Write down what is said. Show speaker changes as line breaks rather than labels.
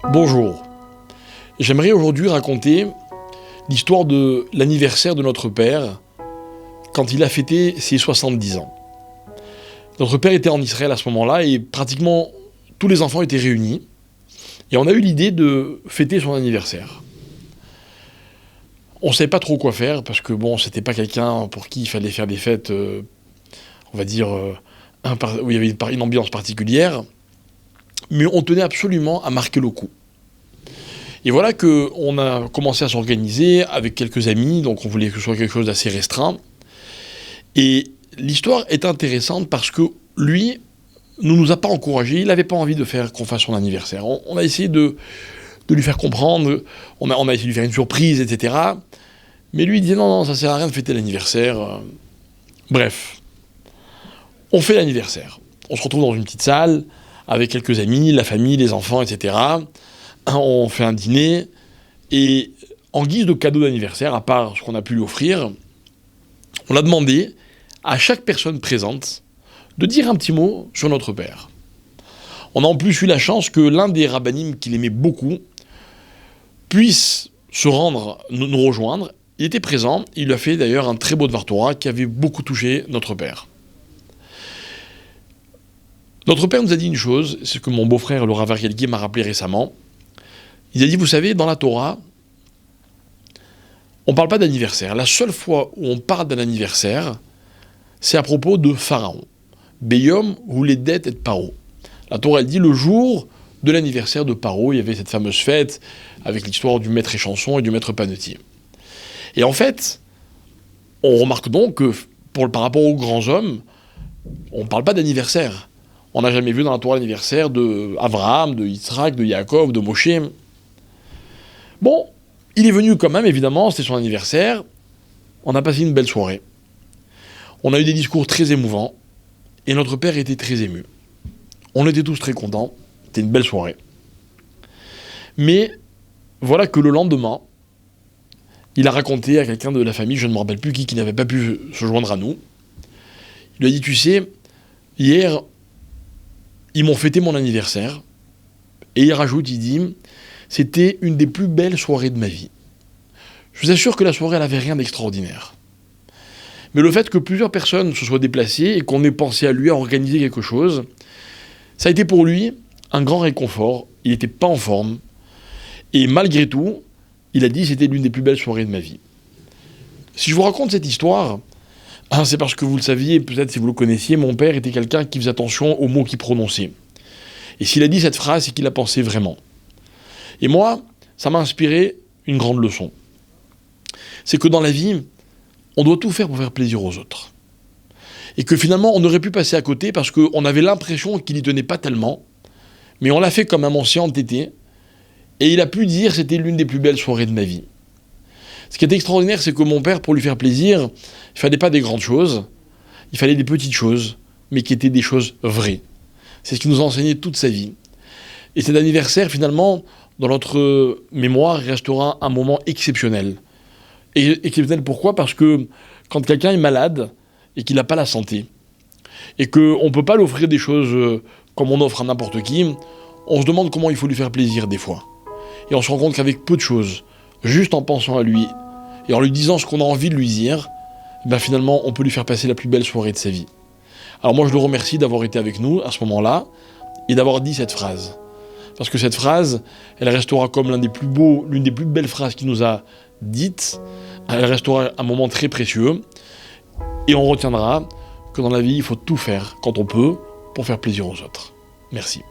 Bonjour, j'aimerais aujourd'hui raconter l'histoire de l'anniversaire de notre père quand il a fêté ses 70 ans. Notre père était en Israël à ce moment-là et pratiquement tous les enfants étaient réunis et on a eu l'idée de fêter son anniversaire. On ne savait pas trop quoi faire parce que c'était pas quelqu'un pour qui il fallait faire des fêtes, où il y avait une ambiance particulière, mais on tenait absolument à marquer le coup. Et voilà qu'on a commencé à s'organiser avec quelques amis, donc on voulait que ce soit quelque chose d'assez restreint. Et l'histoire est intéressante parce que lui ne nous a pas encouragés, il n'avait pas envie de faire qu'on fasse son anniversaire. On a essayé de lui faire comprendre, on a essayé de lui faire une surprise, etc. Mais lui il disait non, ça sert à rien de fêter l'anniversaire. Bref, on fait l'anniversaire. On se retrouve dans une petite salle avec quelques amis, la famille, les enfants, etc. On fait un dîner, et en guise de cadeau d'anniversaire, à part ce qu'on a pu lui offrir, on a demandé à chaque personne présente de dire un petit mot sur notre père. On a en plus eu la chance que l'un des rabbinim qu'il aimait beaucoup puisse se rendre, nous rejoindre. Il était présent, il a fait d'ailleurs un très beau Dvar Torah qui avait beaucoup touché notre père. Notre père nous a dit une chose, c'est ce que mon beau-frère, le Rav Ariel m'a rappelé récemment. Il a dit, vous savez, dans la Torah, on ne parle pas d'anniversaire. La seule fois où on parle d'un anniversaire, c'est à propos de Pharaon. Beyom ou les dettes et de Paro. La Torah, elle dit, le jour de l'anniversaire de Paro, il y avait cette fameuse fête avec l'histoire du maître échanson et du maître panetier. Et en fait, on remarque donc que par rapport aux grands hommes, on ne parle pas d'anniversaire. On n'a jamais vu dans la Torah l'anniversaire de Abraham, de Yitzhak, de Yaakov, de Moshe. Bon, il est venu quand même, évidemment, c'était son anniversaire. On a passé une belle soirée. On a eu des discours très émouvants. Et notre père était très ému. On était tous très contents. C'était une belle soirée. Mais voilà que le lendemain, il a raconté à quelqu'un de la famille, je ne me rappelle plus qui n'avait pas pu se joindre à nous. Il lui a dit, tu sais, hier, ils m'ont fêté mon anniversaire. Et il rajoute, il dit, c'était une des plus belles soirées de ma vie. Je vous assure que la soirée, elle n'avait rien d'extraordinaire. Mais le fait que plusieurs personnes se soient déplacées et qu'on ait pensé à lui, à organiser quelque chose, ça a été pour lui un grand réconfort. Il n'était pas en forme. Et malgré tout, il a dit que c'était l'une des plus belles soirées de ma vie. Si je vous raconte cette histoire, c'est parce que vous le saviez, peut-être si vous le connaissiez, mon père était quelqu'un qui faisait attention aux mots qu'il prononçait. Et s'il a dit cette phrase, c'est qu'il la pensait vraiment. Et moi, ça m'a inspiré une grande leçon. C'est que dans la vie, on doit tout faire pour faire plaisir aux autres. Et que finalement, on aurait pu passer à côté parce qu'on avait l'impression qu'il n'y tenait pas tellement, mais on l'a fait comme un ancien entêté, et il a pu dire que c'était l'une des plus belles soirées de ma vie. Ce qui est extraordinaire, c'est que mon père, pour lui faire plaisir, il ne fallait pas des grandes choses, il fallait des petites choses, mais qui étaient des choses vraies. C'est ce qu'il nous a enseigné toute sa vie. Et cet anniversaire, finalement, dans notre mémoire, restera un moment exceptionnel. Et exceptionnel pourquoi ? Parce que quand quelqu'un est malade et qu'il n'a pas la santé, et qu'on ne peut pas lui offrir des choses comme on offre à n'importe qui, on se demande comment il faut lui faire plaisir des fois. Et on se rend compte qu'avec peu de choses, juste en pensant à lui, et en lui disant ce qu'on a envie de lui dire, finalement, on peut lui faire passer la plus belle soirée de sa vie. Alors moi, je le remercie d'avoir été avec nous à ce moment-là, et d'avoir dit cette phrase. Parce que cette phrase, elle restera comme l'une des plus belles phrases qu'il nous a dites. Elle restera un moment très précieux. Et on retiendra que dans la vie, il faut tout faire quand on peut pour faire plaisir aux autres. Merci.